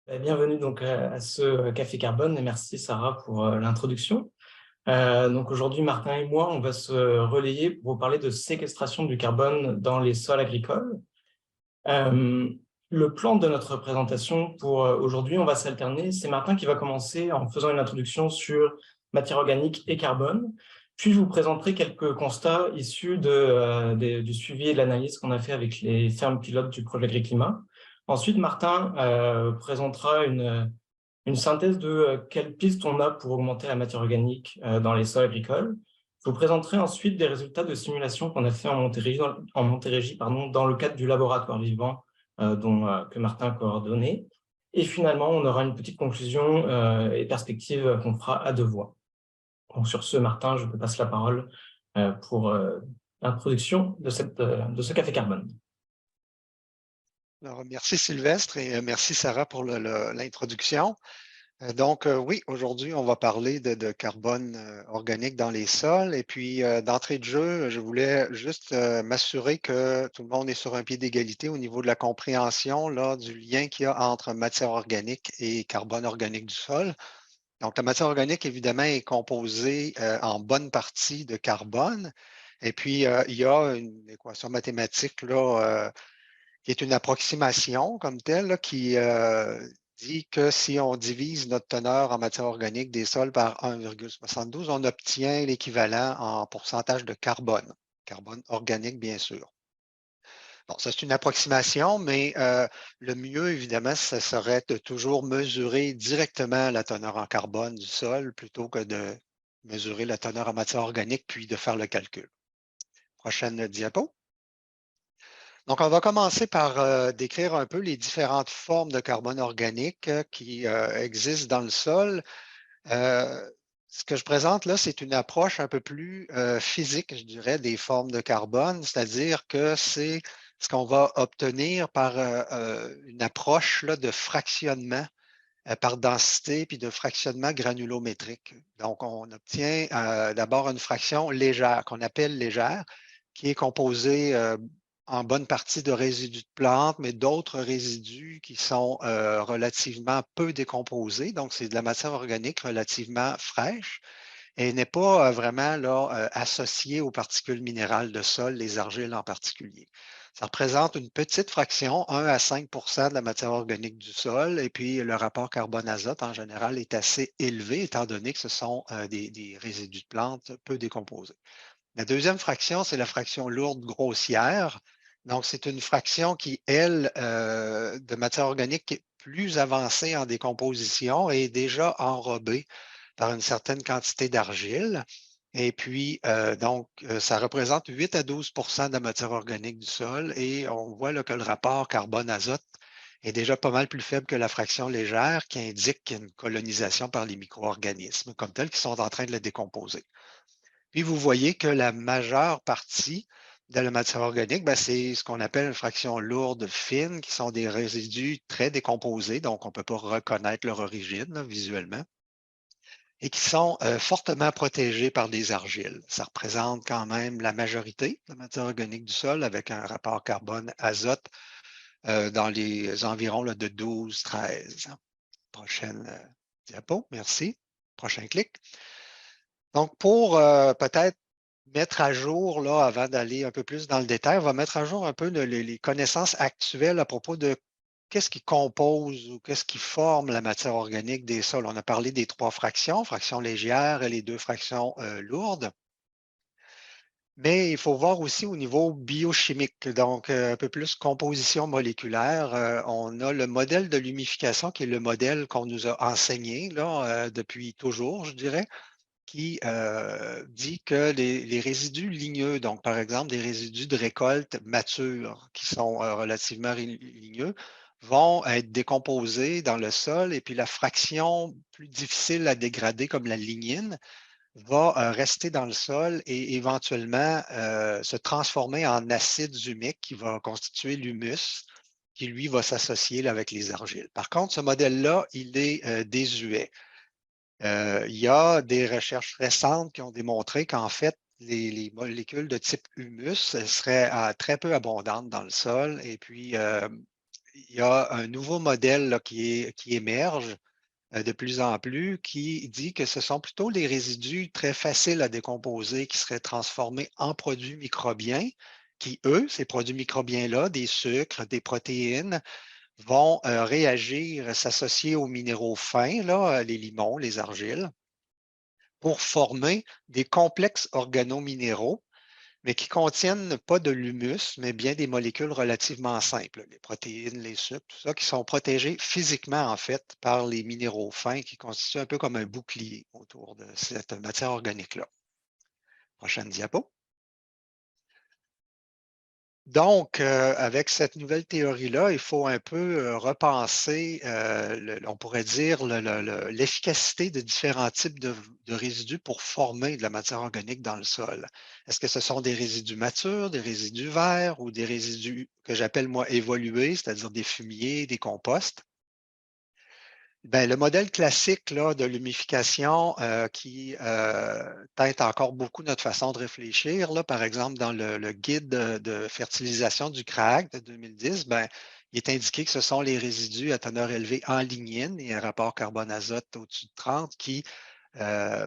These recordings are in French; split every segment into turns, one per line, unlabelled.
Bienvenue donc à ce Café Carbone et merci Sarah pour l'introduction. Donc aujourd'hui, Martin et moi, on va se relayer pour vous parler de séquestration du carbone dans les sols agricoles. Euh, le plan de notre présentation pour aujourd'hui, on va s'alterner. C'est Martin qui va commencer en faisant une introduction sur matière organique et carbone. Puis je vous présenterai quelques constats issus du suivi et de l'analyse qu'on a fait avec les fermes pilotes du projet AgriClimat. Ensuite, Martin présentera une synthèse de quelles pistes on a pour augmenter la matière organique dans les sols agricoles. Je vous présenterai ensuite des résultats de simulation qu'on a fait en Montérégie, dans le cadre du laboratoire vivant que Martin a coordonné. Et finalement, on aura une petite conclusion et perspective qu'on fera à deux voix. Donc, sur ce, Martin, je te passe la parole pour l'introduction de ce café carbone.
Alors, merci Sylvestre et merci Sarah pour l'introduction. Oui, aujourd'hui, on va parler de carbone organique dans les sols. Et puis, d'entrée de jeu, je voulais juste m'assurer que tout le monde est sur un pied d'égalité au niveau de la compréhension là, du lien qu'il y a entre matière organique et carbone organique du sol. Donc, la matière organique, évidemment, est composée en bonne partie de carbone. Et puis, il y a une équation mathématique là, qui est une approximation comme telle, là, qui dit que si on divise notre teneur en matière organique des sols par 1,72, on obtient l'équivalent en pourcentage de carbone, carbone organique, bien sûr. Bon, ça, c'est une approximation, mais le mieux, évidemment, ce serait de toujours mesurer directement la teneur en carbone du sol plutôt que de mesurer la teneur en matière organique puis de faire le calcul. Prochaine diapo. Donc, on va commencer par décrire un peu les différentes formes de carbone organique qui existent dans le sol. Euh, Ce que je présente là, c'est une approche un peu plus physique, je dirais, des formes de carbone, c'est-à-dire que c'est ce qu'on va obtenir par une approche là, de fractionnement par densité puis de fractionnement granulométrique. Donc, on obtient d'abord une fraction légère, qu'on appelle légère, qui est composée en bonne partie de résidus de plantes, mais d'autres résidus qui sont relativement peu décomposés. Donc, c'est de la matière organique relativement fraîche et n'est pas vraiment là, associée aux particules minérales de sol, les argiles en particulier. Ça représente une petite fraction, 1 à 5 de la matière organique du sol, et puis le rapport carbone-azote en général est assez élevé étant donné que ce sont des résidus de plantes peu décomposés. La deuxième fraction, c'est la fraction lourde grossière. Donc, c'est une fraction qui, elle, de matière organique est plus avancée en décomposition et est déjà enrobée par une certaine quantité d'argile. Et puis, ça représente 8 à 12 de la matière organique du sol et on voit là, que le rapport carbone-azote est déjà pas mal plus faible que la fraction légère qui indique qu'il y a une colonisation par les micro-organismes comme tels qui sont en train de le décomposer. Puis, vous voyez que la majeure partie de la matière organique, ben, c'est ce qu'on appelle une fraction lourde fine, qui sont des résidus très décomposés, donc on ne peut pas reconnaître leur origine là, visuellement, et qui sont fortement protégés par des argiles. Ça représente quand même la majorité de la matière organique du sol avec un rapport carbone-azote dans les environs là, de 12-13. Prochaine diapo, merci. Prochain clic. Donc, pour peut-être mettre à jour, là, avant d'aller un peu plus dans le détail, on va mettre à jour un peu les connaissances actuelles à propos de qu'est-ce qui compose ou qu'est-ce qui forme la matière organique des sols. On a parlé des trois fractions, fraction légère et les deux fractions lourdes. Mais il faut voir aussi au niveau biochimique, donc un peu plus composition moléculaire. On a le modèle de l'humification qui est le modèle qu'on nous a enseigné là, depuis toujours, je dirais qui dit que les résidus ligneux, donc par exemple des résidus de récolte matures qui sont relativement ligneux, vont être décomposés dans le sol et puis la fraction plus difficile à dégrader comme la lignine va rester dans le sol et éventuellement se transformer en acide humique qui va constituer l'humus qui, lui, va s'associer là, avec les argiles. Par contre, ce modèle-là, il est désuet. Il y a des recherches récentes qui ont démontré qu'en fait, les molécules de type humus elles seraient très peu abondantes dans le sol et puis il y a un nouveau modèle là, qui émerge de plus en plus qui dit que ce sont plutôt les résidus très faciles à décomposer qui seraient transformés en produits microbiens qui, eux, ces produits microbiens-là, des sucres, des protéines, vont réagir, s'associer aux minéraux fins, là, les limons, les argiles, pour former des complexes organominéraux, mais qui contiennent pas de l'humus, mais bien des molécules relativement simples, les protéines, les sucres, tout ça, qui sont protégés physiquement, en fait, par les minéraux fins qui constituent un peu comme un bouclier autour de cette matière organique-là. Prochaine diapo. Donc, avec cette nouvelle théorie-là, il faut un peu repenser, on pourrait dire, l'efficacité de différents types de résidus pour former de la matière organique dans le sol. Est-ce que ce sont des résidus matures, des résidus verts ou des résidus que j'appelle moi évolués, c'est-à-dire des fumiers, des composts? Ben, le modèle classique là, de l'humification qui teinte encore beaucoup notre façon de réfléchir, là, par exemple, dans le guide de fertilisation du CRAG de 2010, ben, il est indiqué que ce sont les résidus à teneur élevée en lignine et un rapport carbone-azote au-dessus de 30 qui euh,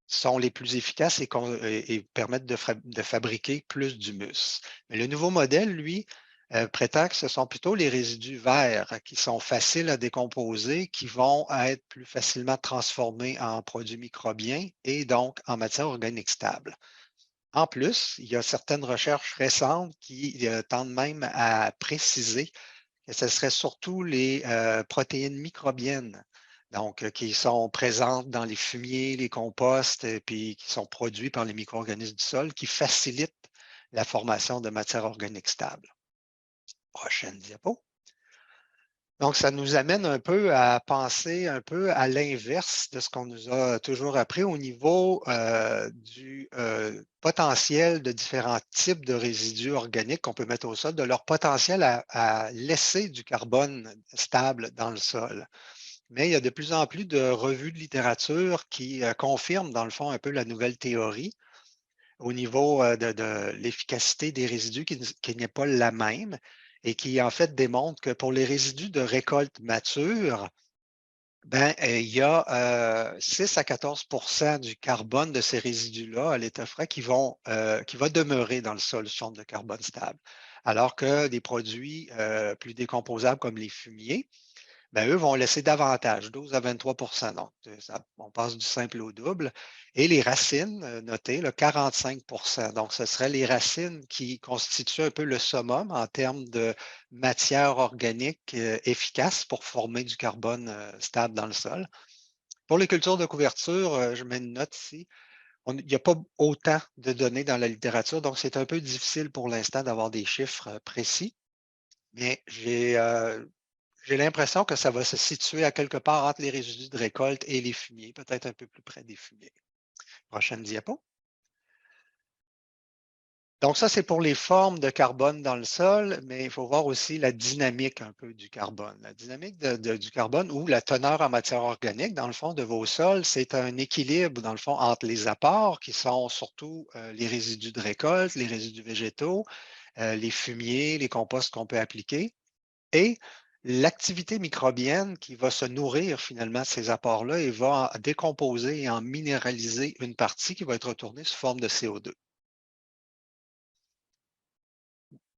sont les plus efficaces et permettent de fabriquer plus d'humus. Mais le nouveau modèle, lui, prétend que ce sont plutôt les résidus verts qui sont faciles à décomposer, qui vont être plus facilement transformés en produits microbiens et donc en matière organique stable. En plus, il y a certaines recherches récentes qui tendent même à préciser que ce serait surtout les protéines microbiennes, donc qui sont présentes dans les fumiers, les composts, et puis qui sont produits par les micro-organismes du sol, qui facilitent la formation de matière organique stable. Prochaine diapo. Donc, ça nous amène un peu à penser un peu à l'inverse de ce qu'on nous a toujours appris au niveau du potentiel de différents types de résidus organiques qu'on peut mettre au sol, de leur potentiel à laisser du carbone stable dans le sol. Mais il y a de plus en plus de revues de littérature qui confirment, dans le fond, un peu la nouvelle théorie au niveau de l'efficacité des résidus qui n'est pas la même et qui, en fait, démontre que pour les résidus de récolte mature, ben, il y a 6 à 14 du carbone de ces résidus-là à l'état frais qui va demeurer dans le sol sous forme de carbone stable. Alors que des produits plus décomposables comme les fumiers, ben, eux vont laisser davantage, 12 à 23. Donc, on passe du simple au double. Et les racines, notez, là, 45. Donc, ce seraient les racines qui constituent un peu le summum en termes de matière organique efficace pour former du carbone stable dans le sol. Pour les cultures de couverture, je mets une note ici. Il n'y a pas autant de données dans la littérature, donc c'est un peu difficile pour l'instant d'avoir des chiffres précis. Mais j'ai l'impression que ça va se situer à quelque part entre les résidus de récolte et les fumiers, peut-être un peu plus près des fumiers. Prochaine diapo. Donc ça, c'est pour les formes de carbone dans le sol, mais il faut voir aussi la dynamique un peu du carbone. La dynamique du carbone ou la teneur en matière organique, dans le fond, de vos sols, c'est un équilibre, dans le fond, entre les apports, qui sont surtout les résidus de récolte, les résidus végétaux, les fumiers, les composts qu'on peut appliquer, et l'activité microbienne qui va se nourrir finalement de ces apports-là et va en décomposer et en minéraliser une partie qui va être retournée sous forme de CO2.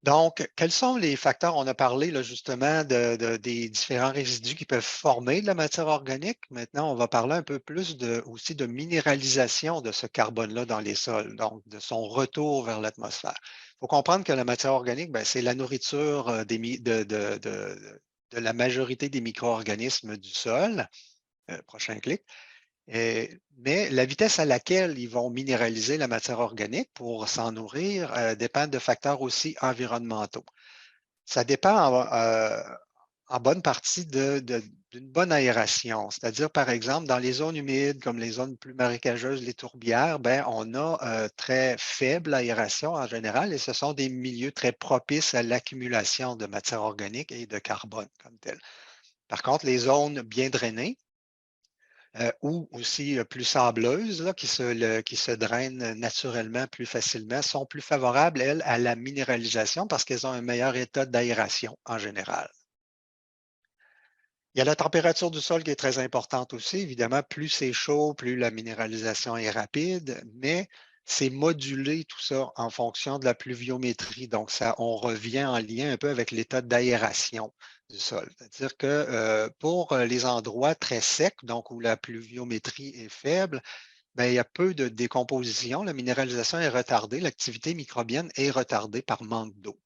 Donc, quels sont les facteurs? On a parlé là, justement des différents résidus qui peuvent former de la matière organique. Maintenant, on va parler un peu plus aussi de minéralisation de ce carbone-là dans les sols, donc de son retour vers l'atmosphère. Il faut comprendre que la matière organique, ben, c'est la nourriture de la majorité des micro-organismes du sol. Prochain clic. Mais la vitesse à laquelle ils vont minéraliser la matière organique pour s'en nourrir dépend de facteurs aussi environnementaux. Ça dépend en bonne partie d'une bonne aération. C'est-à-dire, par exemple, dans les zones humides, comme les zones plus marécageuses, les tourbières, ben, on a très faible aération en général et ce sont des milieux très propices à l'accumulation de matière organique et de carbone comme tel. Par contre, les zones bien drainées, ou aussi plus sableuses, là, qui se drainent naturellement plus facilement, sont plus favorables, elles, à la minéralisation parce qu'elles ont un meilleur état d'aération en général. Il y a la température du sol qui est très importante aussi. Évidemment, plus c'est chaud, plus la minéralisation est rapide, mais c'est modulé tout ça en fonction de la pluviométrie. Donc, ça, on revient en lien un peu avec l'état d'aération du sol. C'est-à-dire que pour les endroits très secs, donc où la pluviométrie est faible, ben, il y a peu de décomposition. La minéralisation est retardée, l'activité microbienne est retardée par manque d'eau.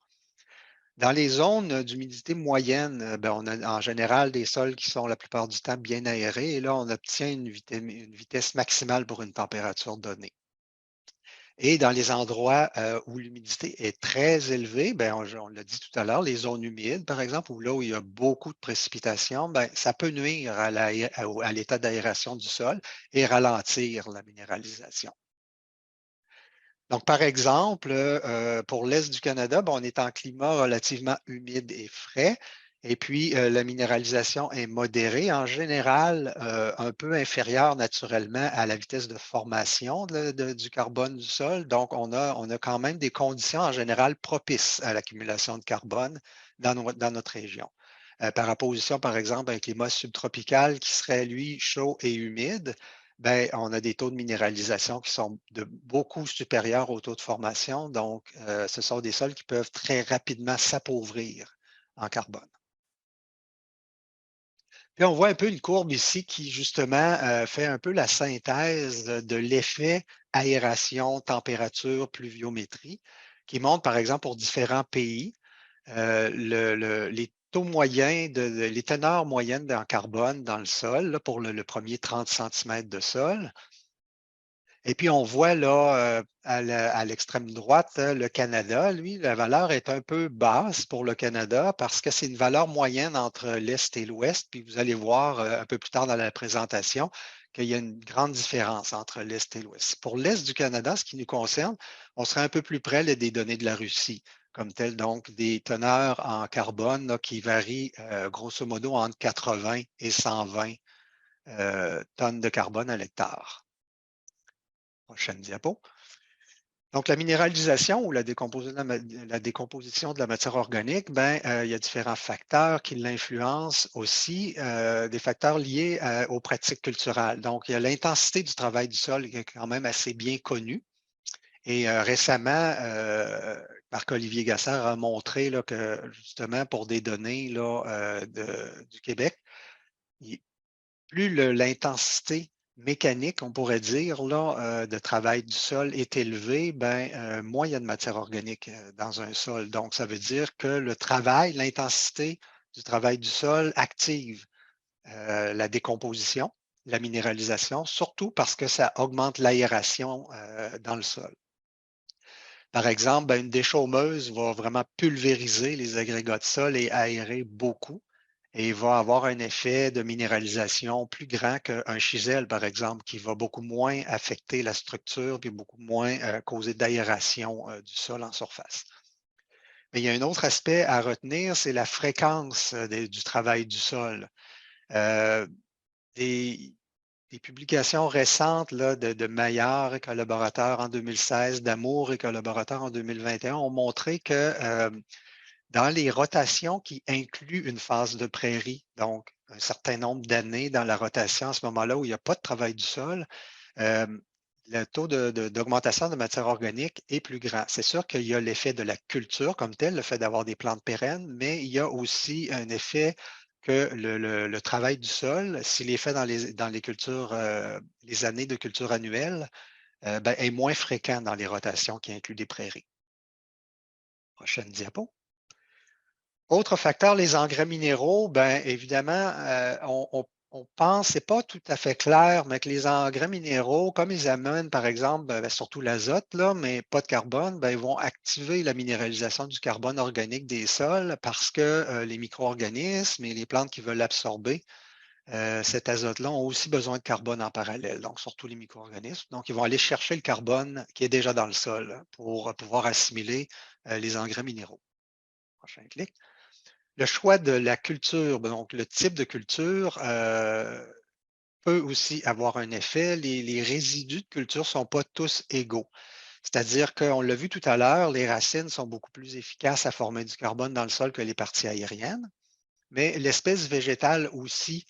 Dans les zones d'humidité moyenne, ben, on a en général des sols qui sont la plupart du temps bien aérés et là, on obtient une vitesse maximale pour une température donnée. Et dans les endroits où l'humidité est très élevée, ben, on l'a dit tout à l'heure, les zones humides, par exemple, ou là où il y a beaucoup de précipitations, ben, ça peut nuire à l'état d'aération du sol et ralentir la minéralisation. Donc, par exemple, pour l'Est du Canada, ben, on est en climat relativement humide et frais. Et puis, la minéralisation est modérée, en général, un peu inférieure naturellement à la vitesse de formation du carbone du sol. Donc, on a quand même des conditions en général propices à l'accumulation de carbone dans notre région. Par opposition, par exemple, à un climat subtropical qui serait, lui, chaud et humide, ben, on a des taux de minéralisation qui sont de beaucoup supérieurs au taux de formation. Donc, ce sont des sols qui peuvent très rapidement s'appauvrir en carbone. Puis, on voit un peu une courbe ici qui, justement, fait un peu la synthèse de l'effet aération, température, pluviométrie, qui montre, par exemple, pour différents pays, les taux moyens, les teneurs moyennes en carbone dans le sol, là, pour le premier 30 centimètres de sol. Et puis, on voit là, à l'extrême droite, le Canada, lui, la valeur est un peu basse pour le Canada parce que c'est une valeur moyenne entre l'Est et l'Ouest. Puis vous allez voir un peu plus tard dans la présentation qu'il y a une grande différence entre l'Est et l'Ouest. Pour l'Est du Canada, ce qui nous concerne, on serait un peu plus près là, des données de la Russie comme tel, donc des teneurs en carbone là, qui varient grosso modo entre 80 et 120 tonnes de carbone à l'hectare. Prochaine diapo. Donc, la minéralisation ou la décomposition de la matière organique, ben, il y a différents facteurs qui l'influencent aussi, des facteurs liés aux pratiques culturelles. Donc, il y a l'intensité du travail du sol qui est quand même assez bien connue. Et récemment, Marc-Olivier Gasser a montré là, que justement pour des données là, du Québec, plus l'intensité mécanique, on pourrait dire, là, de travail du sol est élevée, ben, moins il y a de matière organique dans un sol. Donc, ça veut dire que le travail, l'intensité du travail du sol active la décomposition, la minéralisation, surtout parce que ça augmente l'aération dans le sol. Par exemple, ben, une déchaumeuse va vraiment pulvériser les agrégats de sol et aérer beaucoup et va avoir un effet de minéralisation plus grand qu'un chisel, par exemple, qui va beaucoup moins affecter la structure et beaucoup moins causer d'aération du sol en surface. Mais il y a un autre aspect à retenir, c'est la fréquence du travail du sol. Euh, des, des publications récentes là, de Maillard et collaborateurs en 2016, d'Amour et collaborateurs en 2021 ont montré que dans les rotations qui incluent une phase de prairie, donc un certain nombre d'années dans la rotation à ce moment-là où il n'y a pas de travail du sol, euh, le taux d'augmentation de matière organique est plus grand. C'est sûr qu'il y a l'effet de la culture comme tel, le fait d'avoir des plantes pérennes, mais il y a aussi un effet que le travail du sol, s'il est fait dans les cultures, les années de culture annuelle, ben, est moins fréquent dans les rotations qui incluent des prairies. Prochaine diapo. Autre facteur, les engrais minéraux, bien évidemment, on pense, c'est pas tout à fait clair, mais que les engrais minéraux, comme ils amènent, par exemple, surtout l'azote, là, mais pas de carbone, ben, ils vont activer la minéralisation du carbone organique des sols parce que les micro-organismes et les plantes qui veulent absorber cet azote-là ont aussi besoin de carbone en parallèle, donc surtout les micro-organismes. Donc, ils vont aller chercher le carbone qui est déjà dans le sol pour pouvoir assimiler les engrais minéraux. Prochain clic. Le choix de la culture, donc le type de culture peut aussi avoir un effet. Les résidus de culture ne sont pas tous égaux. C'est-à-dire qu'on l'a vu tout à l'heure, les racines sont beaucoup plus efficaces à former du carbone dans le sol que les parties aériennes. mais l'espèce végétale aussi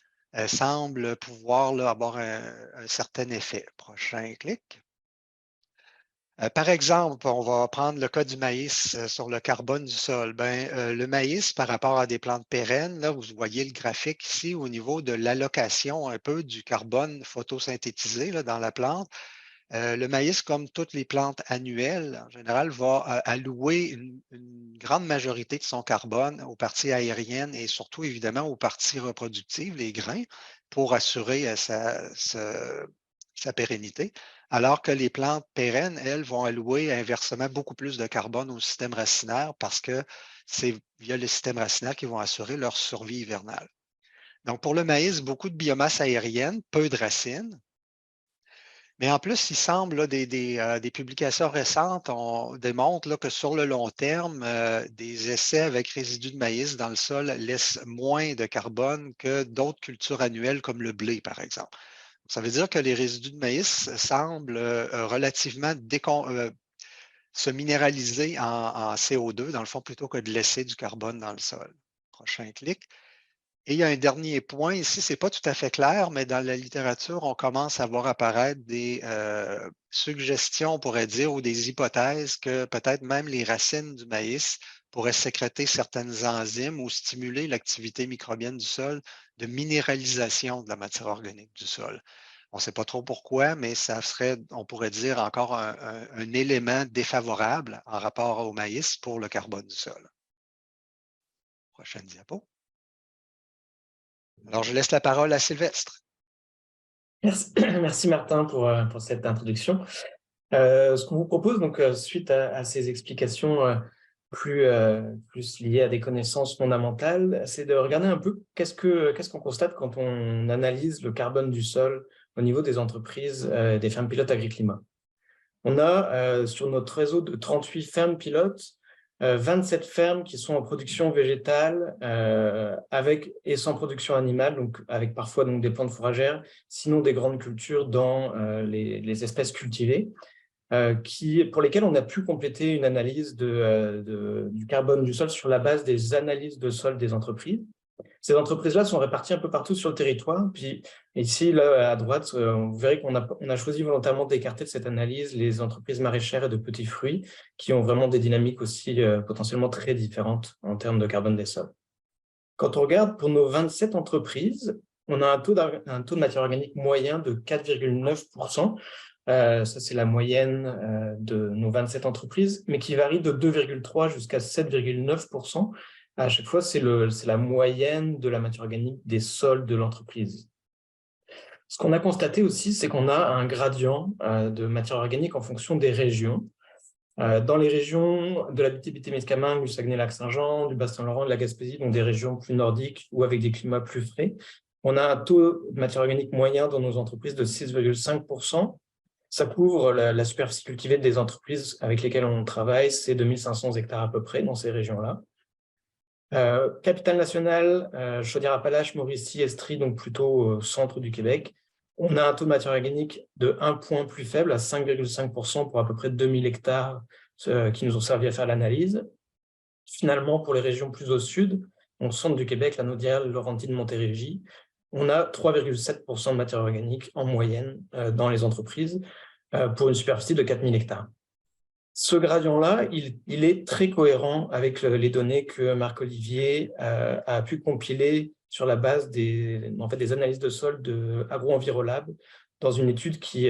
semble pouvoir là, avoir un certain effet. Prochain clic. Par exemple, on va prendre le cas du maïs sur le carbone du sol. Le maïs, par rapport à des plantes pérennes, là, vous voyez le graphique ici au niveau de l'allocation un peu du carbone photosynthétisé là, dans la plante. Le maïs, comme toutes les plantes annuelles, en général, va allouer une grande majorité de son carbone aux parties aériennes et surtout, évidemment, aux parties reproductives, les grains, pour assurer sa pérennité. Alors que les plantes pérennes, elles, vont allouer inversement beaucoup plus de carbone au système racinaire parce que c'est via le système racinaire qu'ils vont assurer leur survie hivernale. Donc, pour le maïs, beaucoup de biomasse aérienne, peu de racines. Mais en plus, il semble, là, des publications récentes démontrent là, que sur le long terme, des essais avec résidus de maïs dans le sol laissent moins de carbone que d'autres cultures annuelles comme le blé, par exemple. Ça veut dire que les résidus de maïs semblent relativement se minéraliser en CO2, dans le fond, plutôt que de laisser du carbone dans le sol. Prochain clic. Et il y a un dernier point ici, ce n'est pas tout à fait clair, mais dans la littérature, on commence à voir apparaître des suggestions, on pourrait dire, ou des hypothèses que peut-être même les racines du maïs pourraient sécréter certaines enzymes ou stimuler l'activité microbienne du sol de minéralisation de la matière organique du sol. On ne sait pas trop pourquoi, mais ça serait, on pourrait dire, encore un élément défavorable en rapport au maïs pour le carbone du sol. Prochaine diapo. Alors, je laisse la parole à Sylvestre.
Merci, merci Martin pour cette introduction. Ce qu'on vous propose, donc, suite à ces explications plus liées à des connaissances fondamentales, c'est de regarder un peu qu'est-ce qu'on constate quand on analyse le carbone du sol au niveau des entreprises, des fermes pilotes AgriClimat. On a sur notre réseau de 38 fermes pilotes, 27 fermes qui sont en production végétale avec et sans production animale, donc avec parfois donc, des plantes fourragères, sinon des grandes cultures dans les espèces cultivées, pour lesquelles on a pu compléter une analyse du carbone du sol sur la base des analyses de sol des entreprises. Ces entreprises-là sont réparties un peu partout sur le territoire. Puis ici, là, à droite, vous verrez qu'on a choisi volontairement d'écarter de cette analyse les entreprises maraîchères et de petits fruits qui ont vraiment des dynamiques aussi potentiellement très différentes en termes de carbone des sols. Quand on regarde pour nos 27 entreprises, on a un taux de matière organique moyen de 4,9%. Ça, c'est la moyenne de nos 27 entreprises, mais qui varie de 2,3 jusqu'à 7,9%. À chaque fois, c'est la moyenne de la matière organique des sols de l'entreprise. Ce qu'on a constaté aussi, c'est qu'on a un gradient de matière organique en fonction des régions. Dans les régions de la BTB-Témiscamingue, du Saguenay-Lac-Saint-Jean, du Bas-Saint-Laurent, de la Gaspésie, donc des régions plus nordiques ou avec des climats plus frais, on a un taux de matière organique moyen dans nos entreprises de 6,5%. Ça couvre la superficie cultivée des entreprises avec lesquelles on travaille, c'est 2500 hectares à peu près dans ces régions-là. Capitale-Nationale, Chaudière-Appalaches, Mauricie, Estrie, donc plutôt au centre du Québec. On a un taux de matière organique de 1 point plus faible, à 5,5% pour à peu près 2000 hectares qui nous ont servi à faire l'analyse. Finalement, pour les régions plus au sud, au centre du Québec, la Naudière, Laurentide, Montérégie, on a 3,7% de matière organique en moyenne dans les entreprises pour une superficie de 4000 hectares. Ce gradient-là, il est très cohérent avec les données que Marc-Olivier a pu compiler sur la base des analyses de sol de AgroEnviroLab dans une étude qui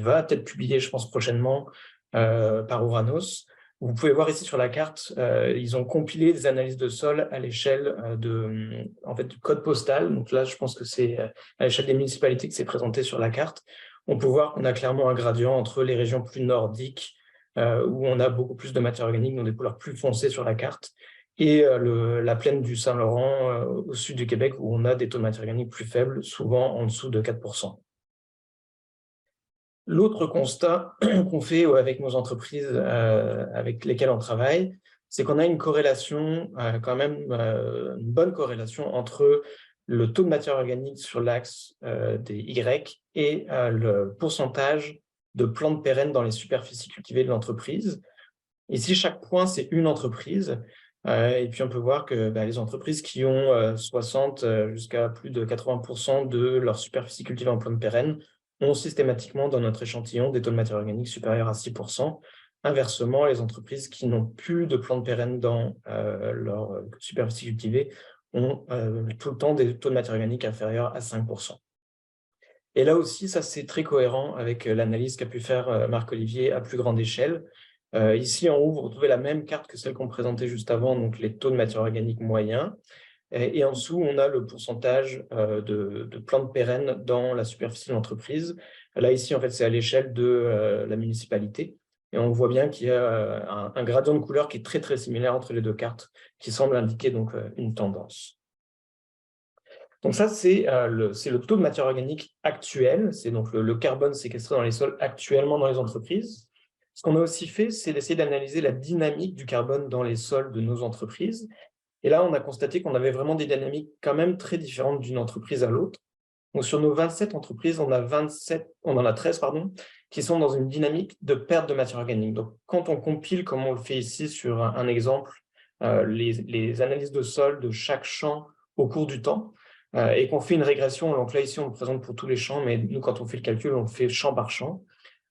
va être publiée, je pense, prochainement par Ouranos. Vous pouvez voir ici sur la carte, ils ont compilé des analyses de sol à l'échelle du code postal. Donc là, je pense que c'est à l'échelle des municipalités que c'est présenté sur la carte. On peut voir qu'on a clairement un gradient entre les régions plus nordiques, où on a beaucoup plus de matière organique, dans des couleurs plus foncées sur la carte, et la plaine du Saint-Laurent au sud du Québec, où on a des taux de matière organique plus faibles, souvent en dessous de 4%. L'autre constat qu'on fait avec nos entreprises avec lesquelles on travaille, c'est qu'on a une corrélation, quand même une bonne corrélation entre le taux de matière organique sur l'axe des Y et le pourcentage de plantes pérennes dans les superficies cultivées de l'entreprise. Ici, chaque point, c'est une entreprise. Et puis, on peut voir que les entreprises qui ont 60 jusqu'à plus de 80% de leur superficie cultivée en plantes pérennes ont systématiquement dans notre échantillon des taux de matière organique supérieurs à 6%. Inversement, les entreprises qui n'ont plus de plantes pérennes dans leur superficie cultivée ont tout le temps des taux de matière organique inférieurs à 5%. Et là aussi, ça c'est très cohérent avec l'analyse qu'a pu faire Marc-Olivier à plus grande échelle. Ici, en haut, vous retrouvez la même carte que celle qu'on présentait juste avant, donc les taux de matière organique moyens. Et en dessous, on a le pourcentage de plantes pérennes dans la superficie de l'entreprise. Là, ici, en fait, c'est à l'échelle de la municipalité. Et on voit bien qu'il y a un gradient de couleur qui est très, très similaire entre les deux cartes, qui semble indiquer donc une tendance. Donc ça, c'est le taux de matière organique actuel. C'est donc le carbone séquestré dans les sols actuellement dans les entreprises. Ce qu'on a aussi fait, c'est d'essayer d'analyser la dynamique du carbone dans les sols de nos entreprises. Et là, on a constaté qu'on avait vraiment des dynamiques quand même très différentes d'une entreprise à l'autre. Donc, sur nos 27 entreprises, on en a 13 qui sont dans une dynamique de perte de matière organique. Donc, quand on compile, comme on le fait ici sur un exemple, les analyses de sol de chaque champ au cours du temps, et qu'on fait une régression, donc là, ici, on le présente pour tous les champs, mais nous, quand on fait le calcul, on le fait champ par champ.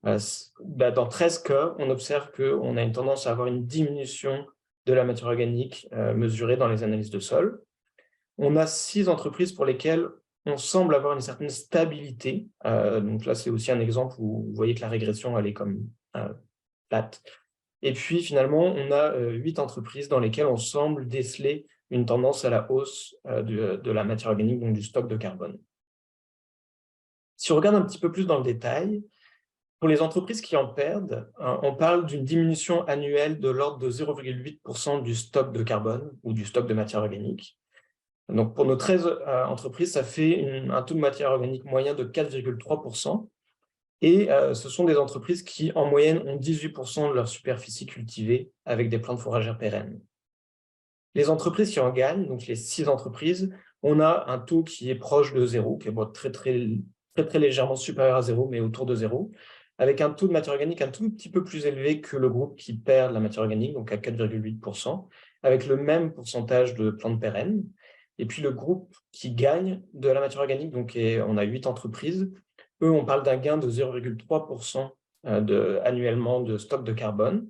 Dans 13 cas, on observe qu'on a une tendance à avoir une diminution de la matière organique mesurée dans les analyses de sol. On a 6 entreprises pour lesquelles on semble avoir une certaine stabilité. Donc là, c'est aussi un exemple où vous voyez que la régression, elle est comme plate. Et puis, finalement, on a 8 entreprises dans lesquelles on semble déceler une tendance à la hausse de la matière organique, donc du stock de carbone. Si on regarde un petit peu plus dans le détail, pour les entreprises qui en perdent, on parle d'une diminution annuelle de l'ordre de 0,8% du stock de carbone ou du stock de matière organique. Donc, pour nos 13 entreprises, ça fait un taux de matière organique moyen de 4,3%. Et ce sont des entreprises qui, en moyenne, ont 18% de leur superficie cultivée avec des plantes fourragères pérennes. Les entreprises qui en gagnent, donc les 6 entreprises, on a un taux qui est proche de zéro, qui est très légèrement supérieur à zéro, mais autour de zéro, avec un taux de matière organique un tout petit peu plus élevé que le groupe qui perd la matière organique, donc à 4,8%, avec le même pourcentage de plantes pérennes. Et puis le groupe qui gagne de la matière organique, donc on a 8 entreprises, eux, on parle d'un gain de 0,3% annuellement de stock de carbone,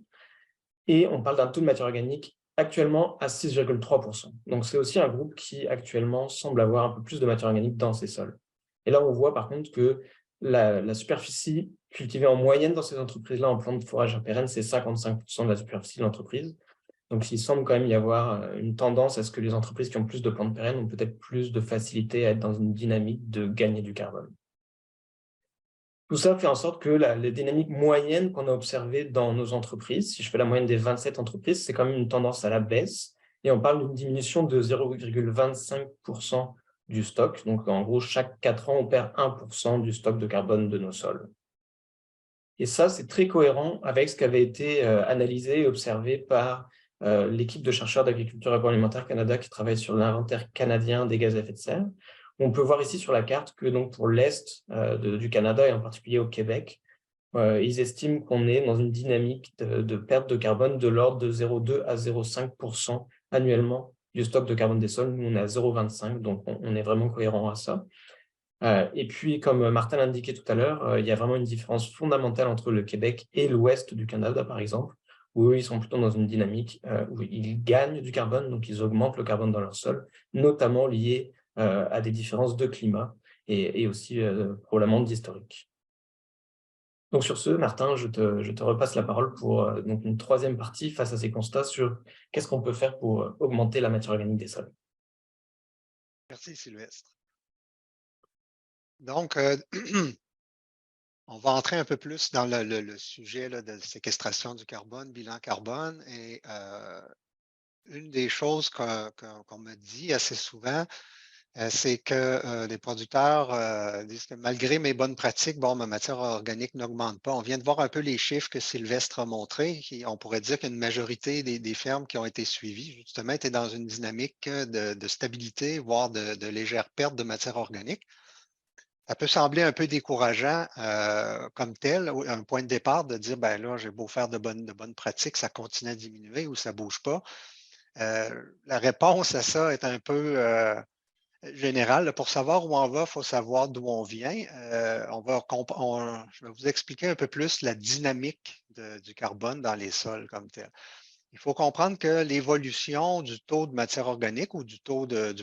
et on parle d'un taux de matière organique actuellement à 6,3%. Donc, c'est aussi un groupe qui actuellement semble avoir un peu plus de matière organique dans ses sols. Et là, on voit par contre que la superficie cultivée en moyenne dans ces entreprises-là en plantes fourragères pérennes, c'est 55% de la superficie de l'entreprise. Donc, il semble quand même y avoir une tendance à ce que les entreprises qui ont plus de plantes pérennes ont peut-être plus de facilité à être dans une dynamique de gagner du carbone. Tout ça fait en sorte que les dynamiques moyennes qu'on a observées dans nos entreprises, si je fais la moyenne des 27 entreprises, c'est quand même une tendance à la baisse. Et on parle d'une diminution de 0,25% du stock. Donc, en gros, chaque 4 ans, on perd 1% du stock de carbone de nos sols. Et ça, c'est très cohérent avec ce qui avait été analysé et observé par l'équipe de chercheurs d'Agriculture Agroalimentaire Canada qui travaille sur l'inventaire canadien des gaz à effet de serre. On peut voir ici sur la carte que donc, pour l'Est du Canada et en particulier au Québec, ils estiment qu'on est dans une dynamique de perte de carbone de l'ordre de 0,2 à 0,5% annuellement du stock de carbone des sols. Nous, on est à 0,25, donc on est vraiment cohérent à ça. Et puis, comme Martin l'indiquait tout à l'heure, il y a vraiment une différence fondamentale entre le Québec et l'Ouest du Canada, par exemple, où eux, ils sont plutôt dans une dynamique où ils gagnent du carbone, donc ils augmentent le carbone dans leur sol, notamment lié à des différences de climat et aussi probablement d'historique. Donc sur ce, Martin, je te repasse la parole pour donc une troisième partie face à ces constats sur qu'est-ce qu'on peut faire pour augmenter la matière organique des sols.
Merci, Sylvestre. Donc, on va entrer un peu plus dans le sujet là, de séquestration du carbone, bilan carbone. Et une des choses qu'on me dit assez souvent, c'est que les producteurs disent que malgré mes bonnes pratiques, bon, ma matière organique n'augmente pas. On vient de voir un peu les chiffres que Sylvestre a montrés. On pourrait dire qu'une majorité des fermes qui ont été suivies, justement, étaient dans une dynamique de stabilité, voire de légère perte de matière organique. Ça peut sembler un peu décourageant comme tel, un point de départ de dire, ben là, j'ai beau faire de bonnes pratiques, ça continue à diminuer ou ça ne bouge pas. La réponse à ça est un peu générale. Pour savoir où on va, il faut savoir d'où on vient. Je vais vous expliquer un peu plus la dynamique du carbone dans les sols comme tel. Il faut comprendre que l'évolution du taux de matière organique ou du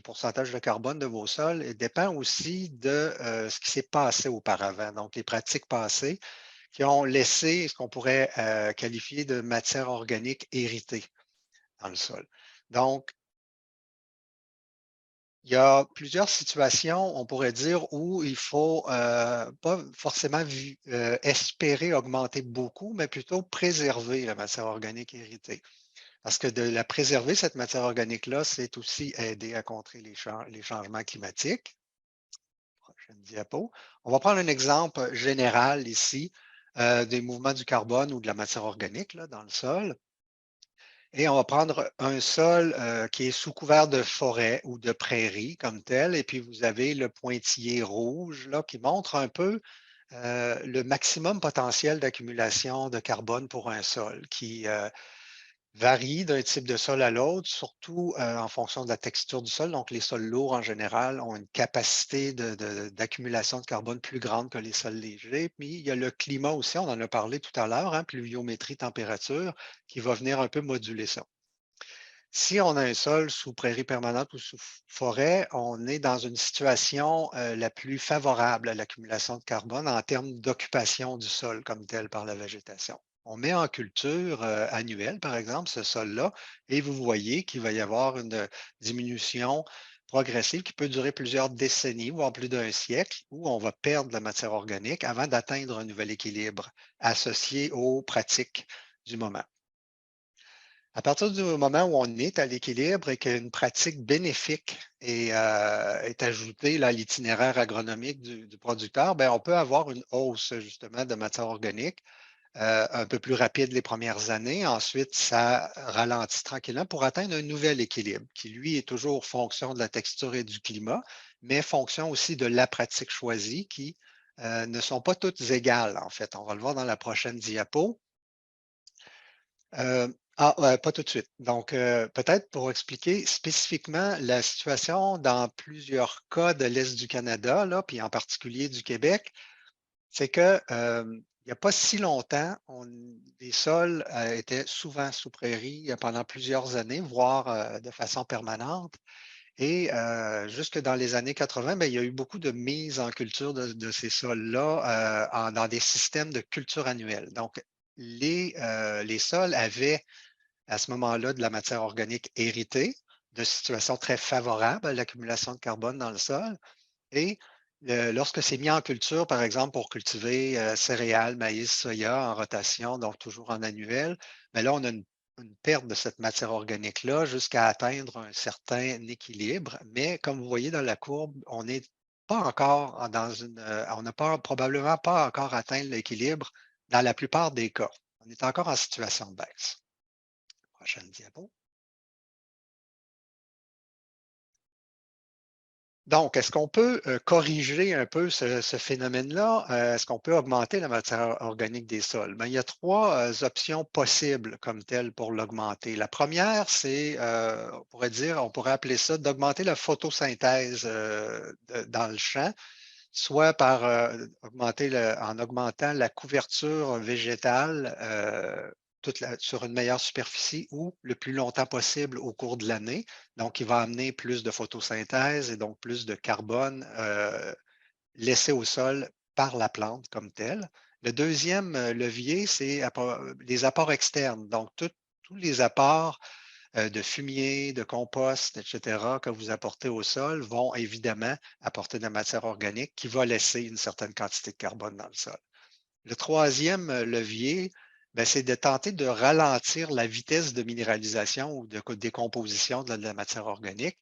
pourcentage de carbone de vos sols dépend aussi de ce qui s'est passé auparavant, donc les pratiques passées qui ont laissé ce qu'on pourrait qualifier de matière organique héritée dans le sol. Donc, il y a plusieurs situations, on pourrait dire, où il faut pas forcément espérer augmenter beaucoup, mais plutôt préserver la matière organique héritée. Parce que de la préserver, cette matière organique-là, c'est aussi aider à contrer les changements climatiques. Prochaine diapo. On va prendre un exemple général ici des mouvements du carbone ou de la matière organique là, dans le sol. Et on va prendre un sol qui est sous couvert de forêt ou de prairies comme tel. Et puis, vous avez le pointillé rouge là, qui montre un peu le maximum potentiel d'accumulation de carbone pour un sol qui varie d'un type de sol à l'autre, surtout en fonction de la texture du sol. Donc, les sols lourds, en général, ont une capacité d'accumulation de carbone plus grande que les sols légers. Puis, il y a le climat aussi, on en a parlé tout à l'heure, hein, pluviométrie, température, qui va venir un peu moduler ça. Si on a un sol sous prairie permanente ou sous forêt, on est dans une situation la plus favorable à l'accumulation de carbone en termes d'occupation du sol comme tel par la végétation. On met en culture annuelle, par exemple, ce sol-là, et vous voyez qu'il va y avoir une diminution progressive qui peut durer plusieurs décennies, voire plus d'un siècle, où on va perdre la matière organique avant d'atteindre un nouvel équilibre associé aux pratiques du moment. À partir du moment où on est à l'équilibre et qu'une pratique bénéfique est ajoutée là, à l'itinéraire agronomique du producteur, ben, on peut avoir une hausse justement de matière organique un peu plus rapide les premières années. Ensuite, ça ralentit tranquillement pour atteindre un nouvel équilibre qui, lui, est toujours fonction de la texture et du climat, mais fonction aussi de la pratique choisie qui ne sont pas toutes égales, en fait. On va le voir dans la prochaine diapo. Ouais, pas tout de suite. Donc, peut-être pour expliquer spécifiquement la situation dans plusieurs cas de l'Est du Canada, là, puis en particulier du Québec, c'est que il n'y a pas si longtemps, les sols étaient souvent sous prairie pendant plusieurs années, voire de façon permanente. Et jusque dans les années 80, ben, il y a eu beaucoup de mise en culture de ces sols-là dans des systèmes de culture annuelle. Donc, les sols avaient à ce moment-là de la matière organique héritée, de situations très favorables à l'accumulation de carbone dans le sol. Et lorsque c'est mis en culture, par exemple, pour cultiver céréales, maïs, soya en rotation, donc toujours en annuel, mais là, on a une perte de cette matière organique-là jusqu'à atteindre un certain équilibre. Mais comme vous voyez dans la courbe, on n'est pas encore on n'a probablement pas encore atteint l'équilibre dans la plupart des cas. On est encore en situation de baisse. Prochaine diapo. Donc, est-ce qu'on peut corriger un peu ce phénomène-là? Est-ce qu'on peut augmenter la matière organique des sols? Bien, il y a trois options possibles comme telles pour l'augmenter. La première, c'est, on pourrait appeler ça d'augmenter la photosynthèse dans le champ, soit par en augmentant la couverture végétale sur une meilleure superficie ou le plus longtemps possible au cours de l'année. Donc, il va amener plus de photosynthèse et donc plus de carbone laissé au sol par la plante comme telle. Le deuxième levier, c'est les apports externes. Donc, tous les apports de fumier, de compost, etc., que vous apportez au sol vont évidemment apporter de la matière organique qui va laisser une certaine quantité de carbone dans le sol. Le troisième levier, ben, c'est de tenter de ralentir la vitesse de minéralisation ou de décomposition de la matière organique.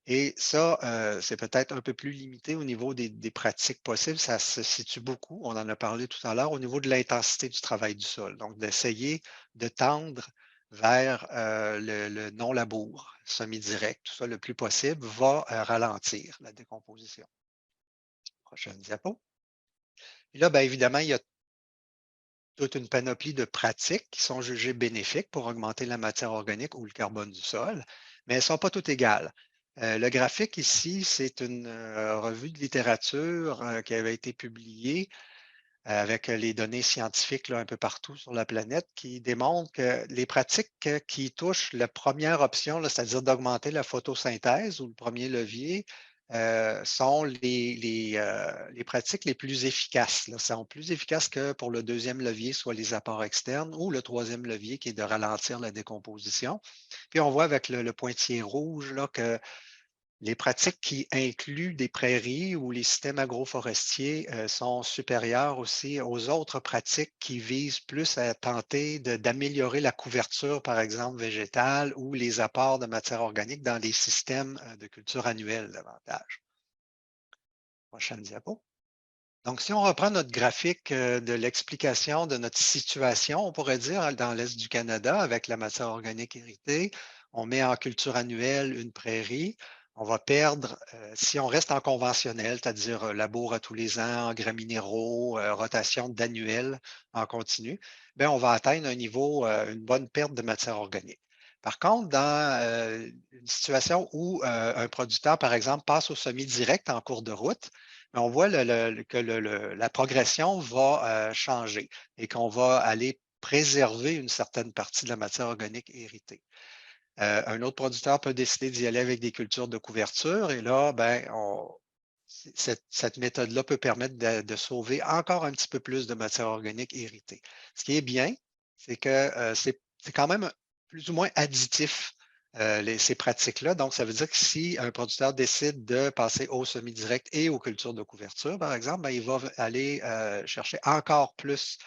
Et ça, c'est peut-être un peu plus limité au niveau des pratiques possibles. Ça se situe beaucoup, on en a parlé tout à l'heure, au niveau de l'intensité du travail du sol. Donc, d'essayer de tendre vers le non-labour semi-direct, tout ça le plus possible, va ralentir la décomposition. Prochaine diapo. Et là, bien évidemment, il y a toute une panoplie de pratiques qui sont jugées bénéfiques pour augmenter la matière organique ou le carbone du sol, mais elles ne sont pas toutes égales. Le graphique ici, c'est une revue de littérature qui avait été publiée avec les données scientifiques là, un peu partout sur la planète qui démontrent que les pratiques qui touchent la première option, là, c'est-à-dire d'augmenter la photosynthèse ou le premier levier, sont les pratiques les plus efficaces. Là. Sont plus efficaces que pour le deuxième levier, soit les apports externes, ou le troisième levier qui est de ralentir la décomposition. Puis on voit avec le pointillé rouge là, que les pratiques qui incluent des prairies ou les systèmes agroforestiers sont supérieures aussi aux autres pratiques qui visent plus à tenter d'améliorer la couverture, par exemple, végétale ou les apports de matière organique dans les systèmes de culture annuelle davantage. Prochaine diapo. Donc, si on reprend notre graphique de l'explication de notre situation, on pourrait dire dans l'Est du Canada, avec la matière organique héritée, on met en culture annuelle une prairie. On va perdre, si on reste en conventionnel, c'est-à-dire labour à tous les ans, engrais minéraux, rotation d'annuel en continu, bien, on va atteindre un niveau, une bonne perte de matière organique. Par contre, dans une situation où un producteur, par exemple, passe au semis direct en cours de route, on voit que la progression va changer et qu'on va aller préserver une certaine partie de la matière organique héritée. Un autre producteur peut décider d'y aller avec des cultures de couverture et là, ben, cette méthode-là peut permettre de sauver encore un petit peu plus de matière organique héritée. Ce qui est bien, c'est que c'est quand même plus ou moins additif ces pratiques-là. Donc, ça veut dire que si un producteur décide de passer au semi-direct et aux cultures de couverture, par exemple, ben, il va aller chercher encore plus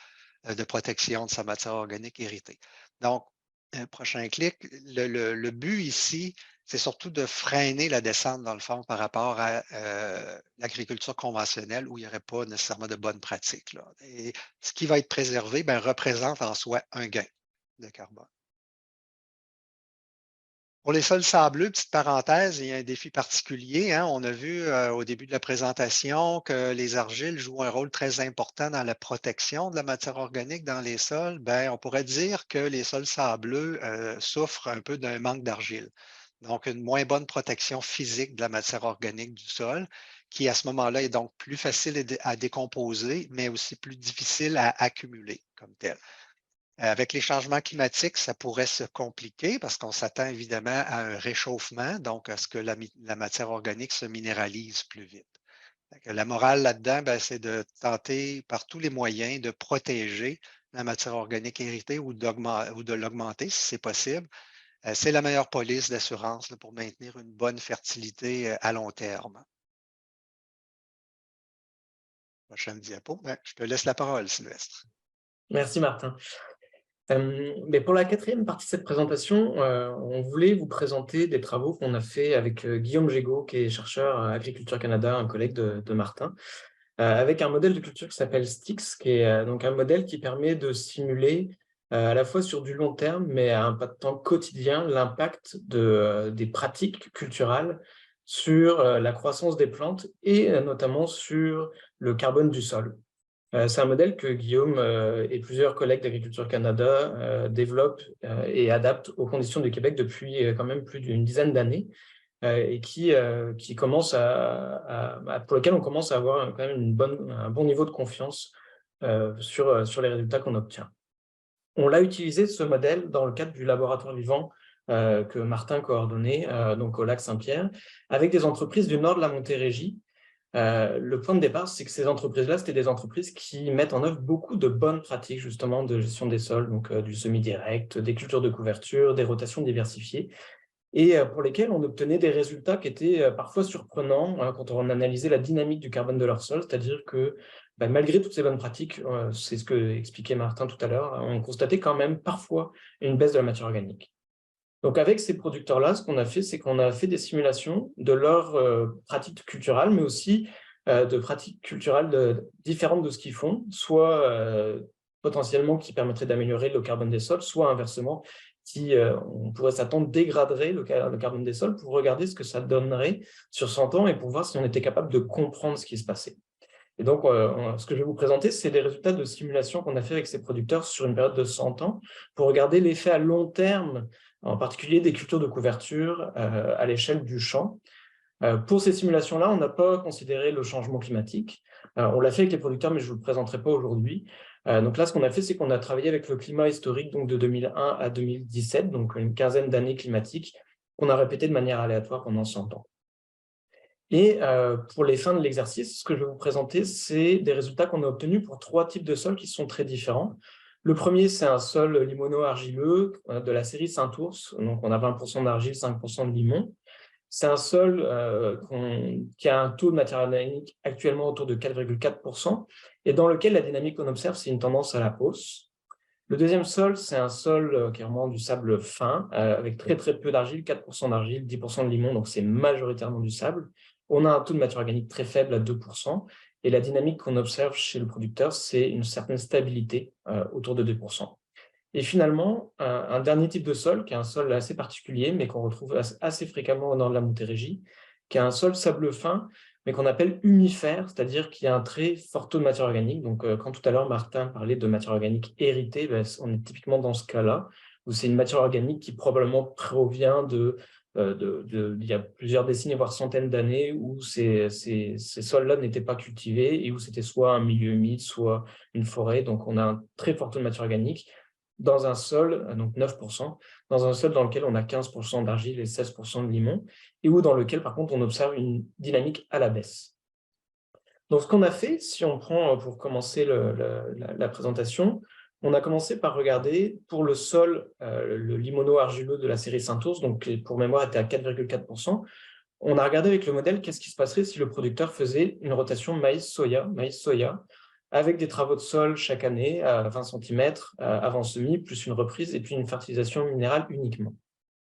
de protection de sa matière organique héritée. Donc, prochain clic, le but ici, c'est surtout de freiner la descente, dans le fond, par rapport à l'agriculture conventionnelle où il n'y aurait pas nécessairement de bonnes pratiques. Là. Et ce qui va être préservé ben, représente en soi un gain de carbone. Pour les sols sableux, petite parenthèse, il y a un défi particulier. Hein. On a vu au début de la présentation que les argiles jouent un rôle très important dans la protection de la matière organique dans les sols. Ben, on pourrait dire que les sols sableux souffrent un peu d'un manque d'argile. Donc, une moins bonne protection physique de la matière organique du sol, qui à ce moment-là est donc plus facile à décomposer, mais aussi plus difficile à accumuler comme tel. Avec les changements climatiques, ça pourrait se compliquer parce qu'on s'attend évidemment à un réchauffement, donc à ce que la matière organique se minéralise plus vite. La morale là-dedans, ben, c'est de tenter par tous les moyens de protéger la matière organique héritée ou de l'augmenter si c'est possible. C'est la meilleure police d'assurance pour maintenir une bonne fertilité à long terme. Prochaine diapo. Ben, je te laisse la parole, Sylvestre.
Merci, Martin. Mais pour la quatrième partie de cette présentation, on voulait vous présenter des travaux qu'on a fait avec Guillaume Gégaud, qui est chercheur à Agriculture Canada, un collègue de Martin, avec un modèle de culture qui s'appelle STIX, qui est donc un modèle qui permet de simuler à la fois sur du long terme, mais à un pas de temps quotidien, l'impact des pratiques culturales sur la croissance des plantes et notamment sur le carbone du sol. C'est un modèle que Guillaume et plusieurs collègues d'Agriculture Canada développent et adaptent aux conditions du Québec depuis quand même plus d'une dizaine d'années et qui commence pour lequel on commence à avoir quand même un bon niveau de confiance sur les résultats qu'on obtient. On l'a utilisé, ce modèle, dans le cadre du laboratoire vivant que Martin coordonnait, donc au lac Saint-Pierre, avec des entreprises du nord de la Montérégie. Le point de départ, c'est que ces entreprises-là, c'était des entreprises qui mettent en œuvre beaucoup de bonnes pratiques justement de gestion des sols, donc du semi-direct, des cultures de couverture, des rotations diversifiées, et pour lesquelles on obtenait des résultats qui étaient parfois surprenants hein, quand on analysait la dynamique du carbone de leur sol, c'est-à-dire que malgré toutes ces bonnes pratiques, c'est ce que expliquait Martin tout à l'heure, on constatait quand même parfois une baisse de la matière organique. Donc, avec ces producteurs-là, ce qu'on a fait, c'est qu'on a fait des simulations de leurs pratiques culturales, mais aussi de pratiques culturales différentes de ce qu'ils font, soit potentiellement qui permettraient d'améliorer le carbone des sols, soit inversement, qui, on pourrait s'attendre, dégraderait le carbone des sols pour regarder ce que ça donnerait sur 100 ans et pour voir si on était capable de comprendre ce qui se passait. Et donc, ce que je vais vous présenter, c'est les résultats de simulations qu'on a fait avec ces producteurs sur une période de 100 ans pour regarder l'effet à long terme, en particulier des cultures de couverture à l'échelle du champ. Pour ces simulations-là, on n'a pas considéré le changement climatique. On l'a fait avec les producteurs, mais je ne vous le présenterai pas aujourd'hui. Donc là, ce qu'on a fait, c'est qu'on a travaillé avec le climat historique donc de 2001 à 2017, donc une quinzaine d'années climatiques, qu'on a répété de manière aléatoire pendant 100 ans. Et pour les fins de l'exercice, ce que je vais vous présenter, c'est des résultats qu'on a obtenus pour 3 types de sols qui sont très différents. Le premier, c'est un sol limono-argileux de la série Saint-Ours. Donc, on a 20% d'argile, 5% de limon. C'est un sol qui a un taux de matière organique actuellement autour de 4,4% et dans lequel la dynamique qu'on observe, c'est une tendance à la hausse. Le deuxième sol, c'est un sol qui est vraiment du sable fin, avec très très peu d'argile, 4% d'argile, 10% de limon, donc c'est majoritairement du sable. On a un taux de matière organique très faible à 2%, et la dynamique qu'on observe chez le producteur, c'est une certaine stabilité autour de 2%. Et finalement, un dernier type de sol, qui est un sol assez particulier, mais qu'on retrouve assez fréquemment au nord de la Montérégie, qui est un sol sable fin, mais qu'on appelle humifère, c'est-à-dire qu'il y a un très fort taux de matière organique. Donc, quand tout à l'heure, Martin parlait de matière organique héritée, ben, on est typiquement dans ce cas-là, où c'est une matière organique qui probablement provient il y a plusieurs décennies, voire centaines d'années, où ces sols-là n'étaient pas cultivés et où c'était soit un milieu humide, soit une forêt. Donc, on a un très fort taux de matière organique dans un sol, donc 9%, dans un sol dans lequel on a 15% d'argile et 16% de limon, et où dans lequel, par contre, on observe une dynamique à la baisse. Donc, ce qu'on a fait, si on prend pour commencer la présentation, on a commencé par regarder pour le sol, le limono-argileux de la série Saint-Ours, donc pour mémoire était à 4,4%. On a regardé avec le modèle qu'est-ce qui se passerait si le producteur faisait une rotation maïs-soya, avec des travaux de sol chaque année à 20 cm avant semis, plus une reprise et puis une fertilisation minérale uniquement.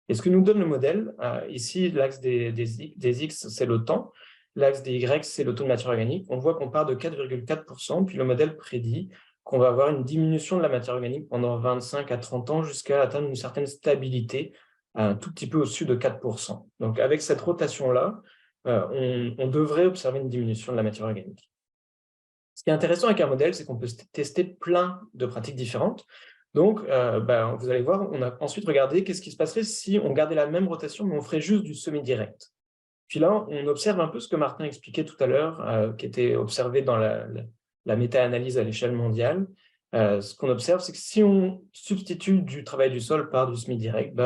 Et ce que nous donne le modèle, ici, l'axe des X, c'est le temps, l'axe des Y, c'est le taux de matière organique. On voit qu'on part de 4,4%, puis le modèle prédit qu'on va avoir une diminution de la matière organique pendant 25 à 30 ans jusqu'à atteindre une certaine stabilité, un tout petit peu au-dessus de 4%. Donc, avec cette rotation-là, on devrait observer une diminution de la matière organique. Ce qui est intéressant avec un modèle, c'est qu'on peut tester plein de pratiques différentes. Donc, vous allez voir, on a ensuite regardé qu'est-ce qui se passerait si on gardait la même rotation, mais on ferait juste du semi-direct. Puis là, on observe un peu ce que Martin expliquait tout à l'heure, qui était observé dans la méta-analyse à l'échelle mondiale. Ce qu'on observe, c'est que si on substitue du travail du sol par du semi-direct,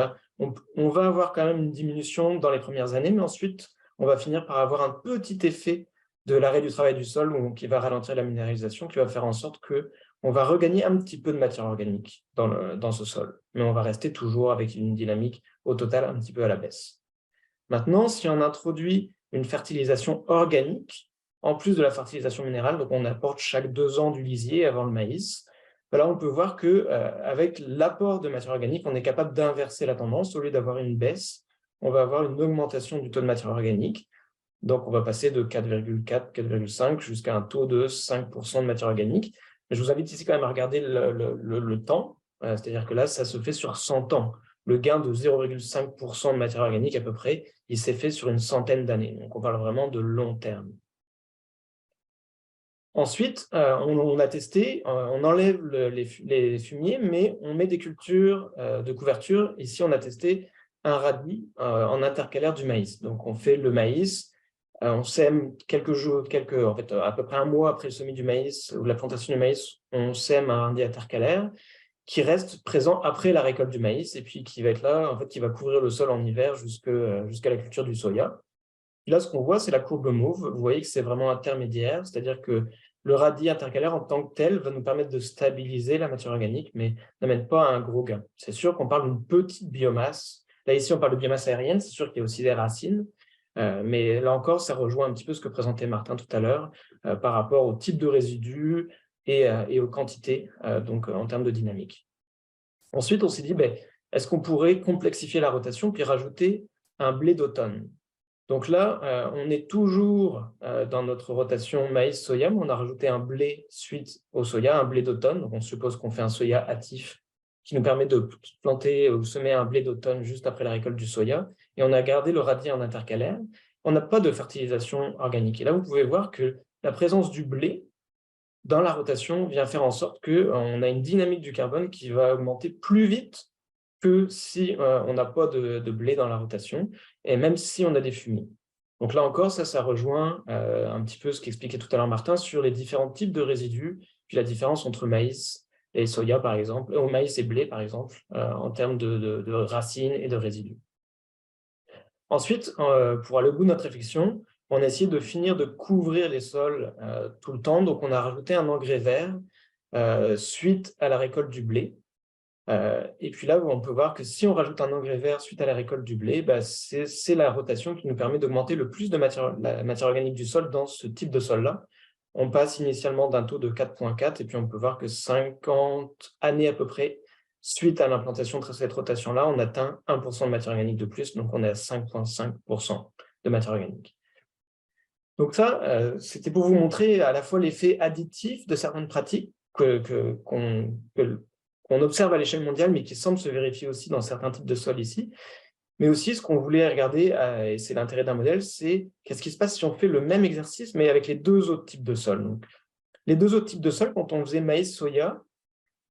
on va avoir quand même une diminution dans les premières années, mais ensuite, on va finir par avoir un petit effet de l'arrêt du travail du sol qui va ralentir la minéralisation, qui va faire en sorte qu'on va regagner un petit peu de matière organique dans ce sol, mais on va rester toujours avec une dynamique au total un petit peu à la baisse. Maintenant, si on introduit une fertilisation organique, en plus de la fertilisation minérale, donc on apporte chaque 2 ans du lisier avant le maïs, là on peut voir qu'avec l'apport de matière organique, on est capable d'inverser la tendance. Au lieu d'avoir une baisse, on va avoir une augmentation du taux de matière organique. Donc, on va passer de 4,4, 4,5 jusqu'à un taux de 5% de matière organique. Mais je vous invite ici quand même à regarder le temps, c'est-à-dire que là, ça se fait sur 100 ans. Le gain de 0,5% de matière organique à peu près, il s'est fait sur une centaine d'années. Donc, on parle vraiment de long terme. Ensuite, on a testé, on enlève les fumiers, mais on met des cultures de couverture. Ici, on a testé un radis en intercalaire du maïs. Donc, on fait le maïs, on sème à peu près un mois après le semis du maïs ou la plantation du maïs, on sème un radis intercalaire qui reste présent après la récolte du maïs et puis qui va être là, qui va couvrir le sol en hiver jusqu'à la culture du soya. Et là, ce qu'on voit, c'est la courbe mauve. Vous voyez que c'est vraiment intermédiaire, c'est-à-dire que le radis intercalaire en tant que tel va nous permettre de stabiliser la matière organique, mais n'amène pas à un gros gain. C'est sûr qu'on parle d'une petite biomasse. Là, ici, on parle de biomasse aérienne. C'est sûr qu'il y a aussi des racines. Mais là encore, ça rejoint un petit peu ce que présentait Martin tout à l'heure par rapport au type de résidus et aux quantités, donc en termes de dynamique. Ensuite, on s'est dit, est-ce qu'on pourrait complexifier la rotation puis rajouter un blé d'automne? Donc là, on est toujours dans notre rotation maïs-soya, mais on a rajouté un blé suite au soya, un blé d'automne. Donc on suppose qu'on fait un soya hâtif qui nous permet de planter ou semer un blé d'automne juste après la récolte du soya. Et on a gardé le radis en intercalaire. On n'a pas de fertilisation organique. Et là, vous pouvez voir que la présence du blé dans la rotation vient faire en sorte qu'on a une dynamique du carbone qui va augmenter plus vite que si on n'a pas de blé dans la rotation, et même si on a des fumiers. Donc là encore, ça rejoint un petit peu ce qu'expliquait tout à l'heure Martin sur les différents types de résidus, puis la différence entre maïs et soya, par exemple, maïs et blé, par exemple, en termes de racines et de résidus. Ensuite, pour aller au bout de notre réflexion, on a essayé de finir de couvrir les sols tout le temps. Donc, on a rajouté un engrais vert suite à la récolte du blé. Et puis là, on peut voir que si on rajoute un engrais vert suite à la récolte du blé, bah, c'est la rotation qui nous permet d'augmenter le plus de la matière organique du sol dans ce type de sol-là. On passe initialement d'un taux de 4,4 et puis on peut voir que 50 années à peu près, suite à l'implantation de cette rotation-là, on atteint 1% de matière organique de plus, donc on est à 5,5% de matière organique. Donc ça, c'était pour vous montrer à la fois l'effet additif de certaines pratiques qu'on observe à l'échelle mondiale, mais qui semble se vérifier aussi dans certains types de sols ici. Mais aussi, ce qu'on voulait regarder, et c'est l'intérêt d'un modèle, c'est qu'est-ce qui se passe si on fait le même exercice, mais avec les deux autres types de sols. Donc, les deux autres types de sols, quand on faisait maïs-soya,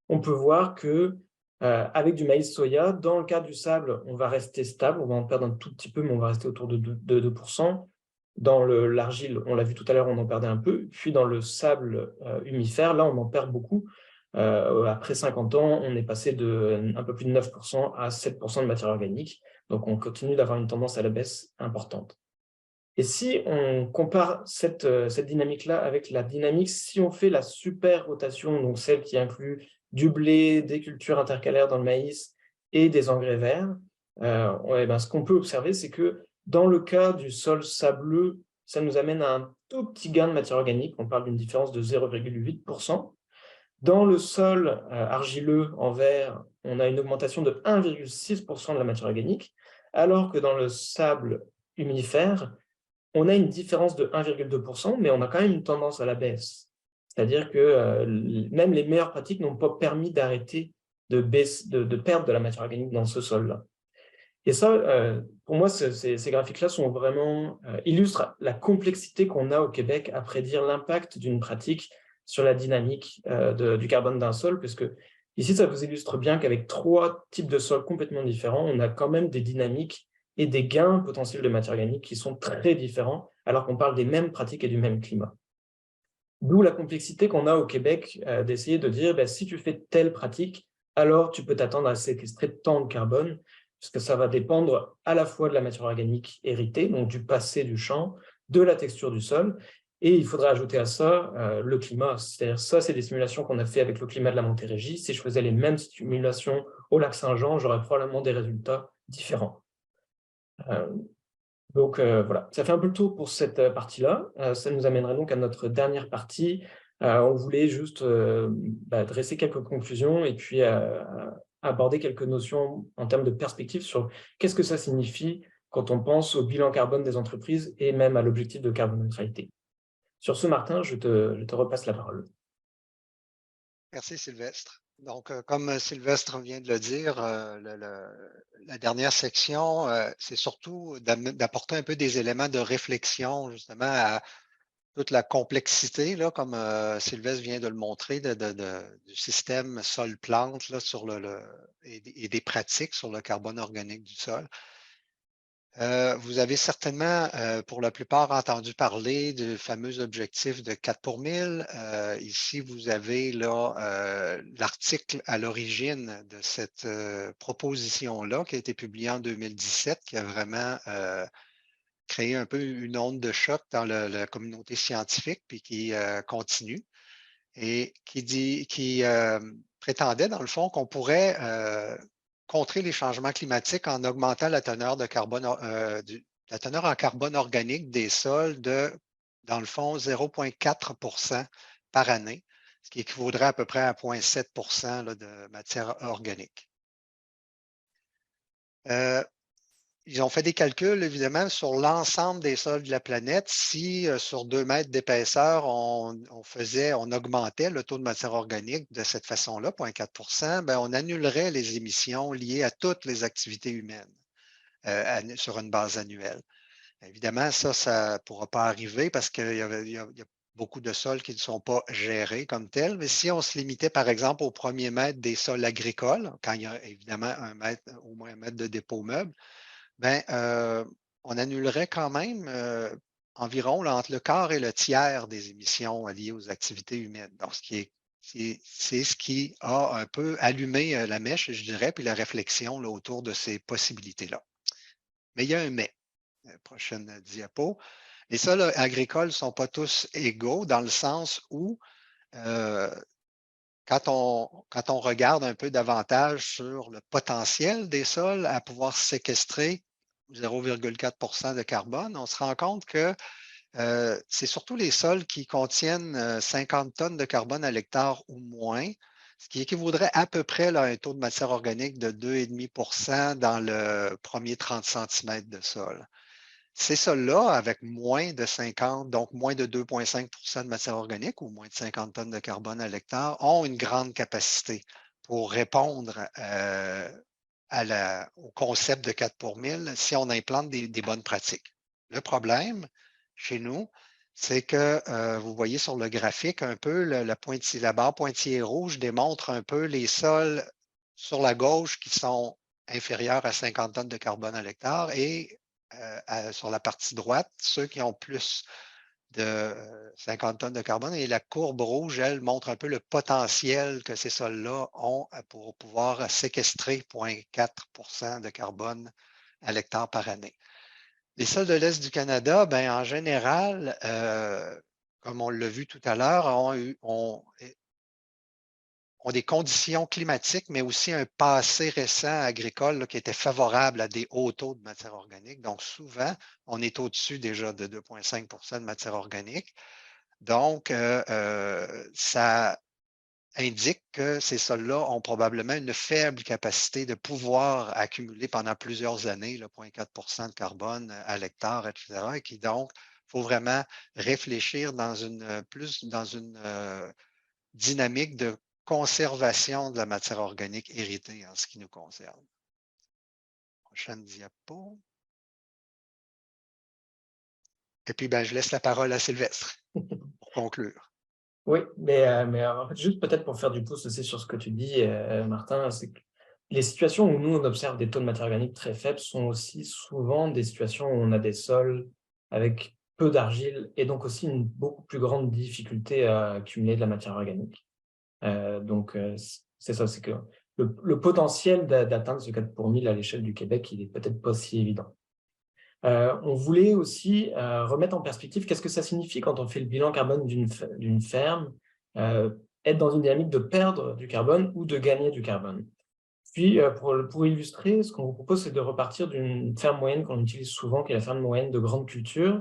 on peut voir que avec du maïs-soya, dans le cas du sable, on va rester stable, on va en perdre un tout petit peu, mais on va rester autour de 2%. Dans l'argile, on l'a vu tout à l'heure, on en perdait un peu. Puis dans le sable humifère, là, on en perd beaucoup. Après 50 ans, on est passé de un peu plus de 9% à 7% de matière organique. Donc, on continue d'avoir une tendance à la baisse importante. Et si on compare cette dynamique-là avec la dynamique, si on fait la super rotation, donc celle qui inclut du blé, des cultures intercalaires dans le maïs et des engrais verts, ce qu'on peut observer, c'est que dans le cas du sol sableux, ça nous amène à un tout petit gain de matière organique. On parle d'une différence de 0,8%. Dans le sol argileux en vert, on a une augmentation de 1,6% de la matière organique, alors que dans le sable humifère, on a une différence de 1,2%, mais on a quand même une tendance à la baisse. C'est-à-dire que même les meilleures pratiques n'ont pas permis d'arrêter de perdre de la matière organique dans ce sol-là. Et ça, pour moi, ces graphiques-là sont vraiment illustrent la complexité qu'on a au Québec à prédire l'impact d'une pratique sur la dynamique du carbone d'un sol, puisque ici, ça vous illustre bien qu'avec trois types de sols complètement différents, on a quand même des dynamiques et des gains potentiels de matière organique qui sont très différents, alors qu'on parle des mêmes pratiques et du même climat. D'où la complexité qu'on a au Québec d'essayer de dire, si tu fais telle pratique, alors tu peux t'attendre à séquestrer tant de carbone, puisque ça va dépendre à la fois de la matière organique héritée, donc du passé du champ, de la texture du sol, et il faudra ajouter à ça le climat. C'est-à-dire ça, c'est des simulations qu'on a fait avec le climat de la Montérégie. Si je faisais les mêmes simulations au lac Saint-Jean, j'aurais probablement des résultats différents. Donc voilà, ça fait un peu le tour pour cette partie-là. Ça nous amènerait donc à notre dernière partie. On voulait juste dresser quelques conclusions et puis aborder quelques notions en termes de perspective sur qu'est-ce que ça signifie quand on pense au bilan carbone des entreprises et même à l'objectif de carboneutralité. Sur ce, Martin, je te repasse la parole.
Merci Sylvestre. Donc, comme Sylvestre vient de le dire, la dernière section, c'est surtout d'apporter un peu des éléments de réflexion justement à toute la complexité, là, comme Sylvestre vient de le montrer, du système sol-plante là, et des pratiques sur le carbone organique du sol. Vous avez certainement, pour la plupart, entendu parler du fameux objectif de 4 pour 1000. Ici, vous avez là l'article à l'origine de cette proposition-là qui a été publiée en 2017, qui a vraiment créé un peu une onde de choc dans la communauté scientifique, puis qui continue et qui prétendait, dans le fond, qu'on pourrait contrer les changements climatiques en augmentant la teneur de carbone, la teneur en carbone organique des sols de, dans le fond, 0,4 par année, ce qui équivaudrait à peu près à 0,7 de matière organique. Ils ont fait des calculs, évidemment, sur l'ensemble des sols de la planète. Si sur 2 mètres d'épaisseur, on augmentait le taux de matière organique de cette façon-là, 0,4 ben, on annulerait les émissions liées à toutes les activités humaines sur une base annuelle. Évidemment, ça ne pourra pas arriver parce qu'il y a beaucoup de sols qui ne sont pas gérés comme tels. Mais si on se limitait, par exemple, au premier mètre des sols agricoles, quand il y a évidemment au moins un mètre de dépôt meuble, ben, on annulerait quand même environ là, entre le quart et le tiers des émissions liées aux activités humaines. Donc, c'est ce qui a un peu allumé la mèche, je dirais, puis la réflexion là, autour de ces possibilités-là. Mais il y a un mais. Prochaine diapo. Les sols agricoles ne sont pas tous égaux dans le sens où euh, quand on regarde un peu davantage sur le potentiel des sols à pouvoir séquestrer 0,4 de carbone, on se rend compte que c'est surtout les sols qui contiennent 50 tonnes de carbone à l'hectare ou moins, ce qui équivaudrait à peu près là, à un taux de matière organique de 2,5 dans le premier 30 cm de sol. Ces sols-là, avec moins de 50, donc moins de 2,5 de matière organique ou moins de 50 tonnes de carbone à l'hectare, ont une grande capacité pour répondre au concept de 4 pour 1000 si on implante des bonnes pratiques. Le problème chez nous, c'est que vous voyez sur le graphique un peu la barre pointillée rouge démontre un peu les sols sur la gauche qui sont inférieurs à 50 tonnes de carbone à l'hectare et sur la partie droite, ceux qui ont plus de 50 tonnes de carbone. Et la courbe rouge, elle, montre un peu le potentiel que ces sols-là ont pour pouvoir séquestrer 0,4 de carbone à l'hectare par année. Les sols de l'Est du Canada, ben, en général, comme on l'a vu tout à l'heure, ont des conditions climatiques, mais aussi un passé récent agricole là, qui était favorable à des hauts taux de matière organique. Donc, souvent, on est au-dessus déjà de 2,5 de matière organique. Donc, ça indique que ces sols-là ont probablement une faible capacité de pouvoir accumuler pendant plusieurs années le 0,4 de carbone à l'hectare, etc. Et qui donc, il faut vraiment réfléchir dans une dynamique de conservation de la matière organique héritée en ce qui nous concerne. Prochaine diapo. Et puis, ben, je laisse la parole à Sylvestre pour conclure.
Oui, mais en fait, juste peut-être pour faire du pouce aussi sur ce que tu dis, Martin, c'est que les situations où nous, on observe des taux de matière organique très faibles sont aussi souvent des situations où on a des sols avec peu d'argile et donc aussi une beaucoup plus grande difficulté à accumuler de la matière organique. Donc, c'est ça, c'est que le potentiel d'atteindre ce 4 pour 1000 à l'échelle du Québec, il est peut-être pas si évident. On voulait aussi remettre en perspective qu'est-ce que ça signifie quand on fait le bilan carbone d'une ferme, être dans une dynamique de perdre du carbone ou de gagner du carbone. Puis, pour illustrer, ce qu'on vous propose, c'est de repartir d'une ferme moyenne qu'on utilise souvent, qui est la ferme moyenne de grande culture,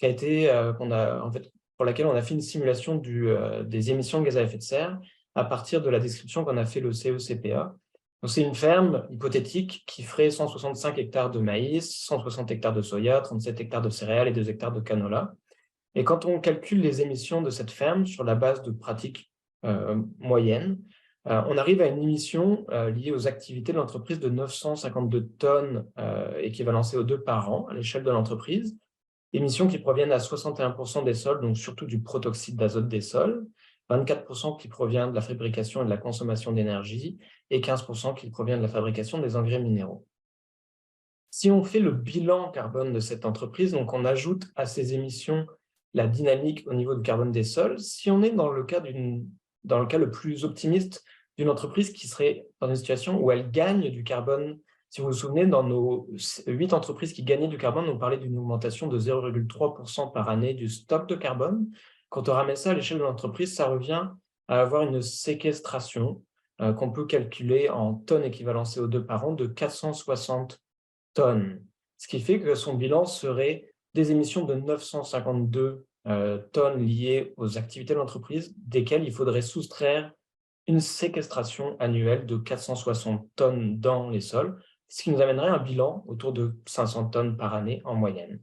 qui a été, en fait, pour laquelle on a fait une simulation des émissions de gaz à effet de serre à partir de la description qu'on a fait le CECPA. Donc, c'est une ferme hypothétique qui ferait 165 hectares de maïs, 160 hectares de soya, 37 hectares de céréales et 2 hectares de canola. Et quand on calcule les émissions de cette ferme sur la base de pratiques moyennes, on arrive à une émission liée aux activités de l'entreprise de 952 tonnes équivalent CO2 par an à l'échelle de l'entreprise, émissions qui proviennent à 61% des sols, donc surtout du protoxyde d'azote des sols, 24% qui provient de la fabrication et de la consommation d'énergie, et 15% qui provient de la fabrication des engrais minéraux. Si on fait le bilan carbone de cette entreprise, donc on ajoute à ces émissions la dynamique au niveau du carbone des sols, si on est dans le cas le plus optimiste d'une entreprise qui serait dans une situation où elle gagne du carbone. Si vous vous souvenez, dans nos 8 entreprises qui gagnaient du carbone, on parlait d'une augmentation de 0,3% par année du stock de carbone. Quand on ramène ça à l'échelle de l'entreprise, ça revient à avoir une séquestration qu'on peut calculer en tonnes équivalent CO2 par an de 460 tonnes, ce qui fait que son bilan serait des émissions de 952 tonnes liées aux activités de l'entreprise, desquelles il faudrait soustraire une séquestration annuelle de 460 tonnes dans les sols, ce qui nous amènerait un bilan autour de 500 tonnes par année en moyenne.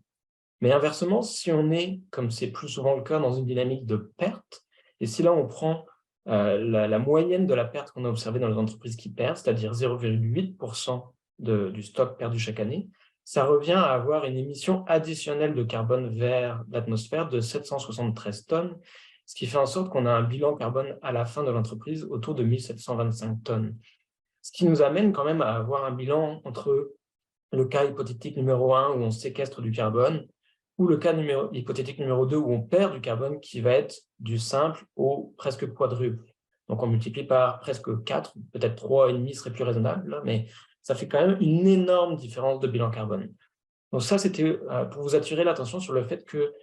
Mais inversement, si on est, comme c'est plus souvent le cas, dans une dynamique de perte, et si là on prend la moyenne de la perte qu'on a observée dans les entreprises qui perdent, c'est-à-dire 0,8% du stock perdu chaque année, ça revient à avoir une émission additionnelle de carbone vers l'atmosphère de 773 tonnes, ce qui fait en sorte qu'on a un bilan carbone à la fin de l'entreprise autour de 1725 tonnes. Ce qui nous amène quand même à avoir un bilan entre le cas hypothétique numéro 1 où on séquestre du carbone ou le cas hypothétique numéro 2 où on perd du carbone qui va être du simple au presque quadruple. Donc on multiplie par presque 4, peut-être 3,5 serait plus raisonnable, mais ça fait quand même une énorme différence de bilan carbone. Donc ça, c'était pour vous attirer l'attention sur le fait que,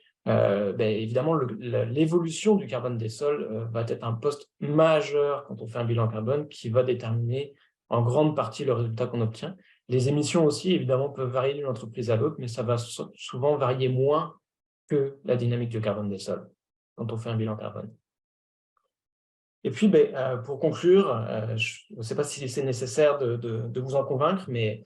évidemment, l'évolution du carbone des sols va être un poste majeur quand on fait un bilan carbone qui va déterminer en grande partie le résultat qu'on obtient. Les émissions aussi, évidemment, peuvent varier d'une entreprise à l'autre, mais ça va souvent varier moins que la dynamique du carbone des sols quand on fait un bilan carbone. Et puis, pour conclure, je ne sais pas si c'est nécessaire de vous en convaincre, mais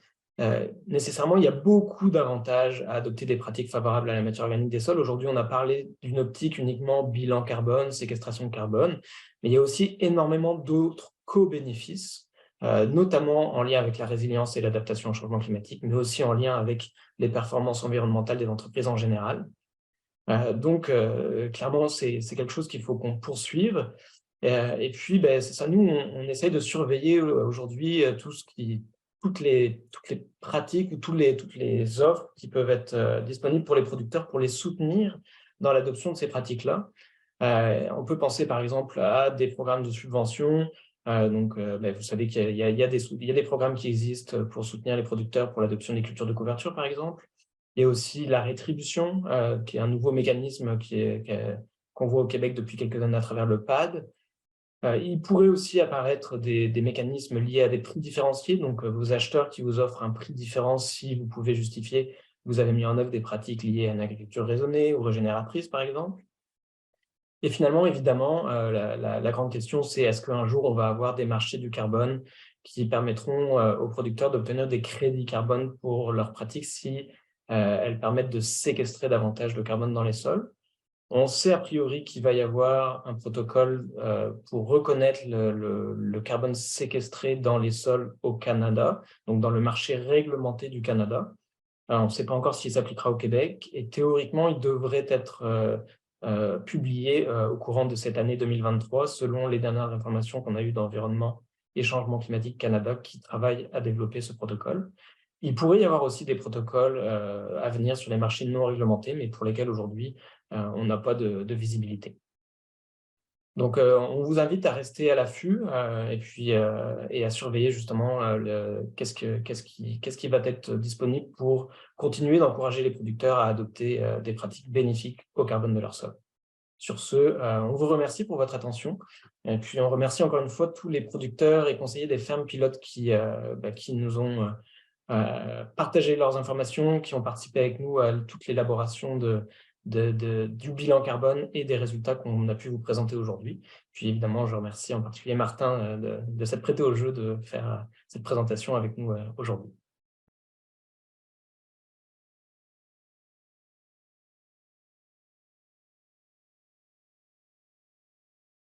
nécessairement, il y a beaucoup d'avantages à adopter des pratiques favorables à la matière organique des sols. Aujourd'hui, on a parlé d'une optique uniquement bilan carbone, séquestration de carbone, mais il y a aussi énormément d'autres co-bénéfices, notamment en lien avec la résilience et l'adaptation au changement climatique, mais aussi en lien avec les performances environnementales des entreprises en général. Donc, clairement, c'est quelque chose qu'il faut qu'on poursuive. Et puis, c'est ça, nous, on essaye de surveiller aujourd'hui toutes les pratiques ou toutes les offres qui peuvent être disponibles pour les producteurs pour les soutenir dans l'adoption de ces pratiques-là. On peut penser par exemple à des programmes de subvention. Vous savez qu'il y a des programmes qui existent pour soutenir les producteurs pour l'adoption des cultures de couverture, par exemple. Il y a aussi la rétribution, qui est un nouveau mécanisme qu'on voit au Québec depuis quelques années à travers le PAD. Il pourrait aussi apparaître des mécanismes liés à des prix différenciés, donc vos acheteurs qui vous offrent un prix différent si vous pouvez justifier que vous avez mis en œuvre des pratiques liées à une agriculture raisonnée ou régénératrice, par exemple. Et finalement, évidemment, la grande question, c'est est-ce qu'un jour, on va avoir des marchés du carbone qui permettront aux producteurs d'obtenir des crédits carbone pour leurs pratiques si elles permettent de séquestrer davantage de carbone dans les sols. On sait a priori qu'il va y avoir un protocole pour reconnaître le carbone séquestré dans les sols au Canada, donc dans le marché réglementé du Canada. Alors, on ne sait pas encore s'il s'appliquera au Québec et théoriquement, il devrait être publié au courant de cette année 2023 selon les dernières informations qu'on a eues d'Environnement et Changement climatique Canada qui travaille à développer ce protocole. Il pourrait y avoir aussi des protocoles à venir sur les marchés non réglementés, mais pour lesquels aujourd'hui, on n'a pas de visibilité. Donc, on vous invite à rester à l'affût et à surveiller justement qu'est-ce qui va être disponible pour continuer d'encourager les producteurs à adopter des pratiques bénéfiques au carbone de leur sol. Sur ce, on vous remercie pour votre attention. Et puis, on remercie encore une fois tous les producteurs et conseillers des fermes pilotes qui nous ont partagé leurs informations, qui ont participé avec nous à toute l'élaboration du bilan carbone et des résultats qu'on a pu vous présenter aujourd'hui. Puis évidemment, je remercie en particulier Martin de s'être prêté au jeu de faire cette présentation avec nous aujourd'hui.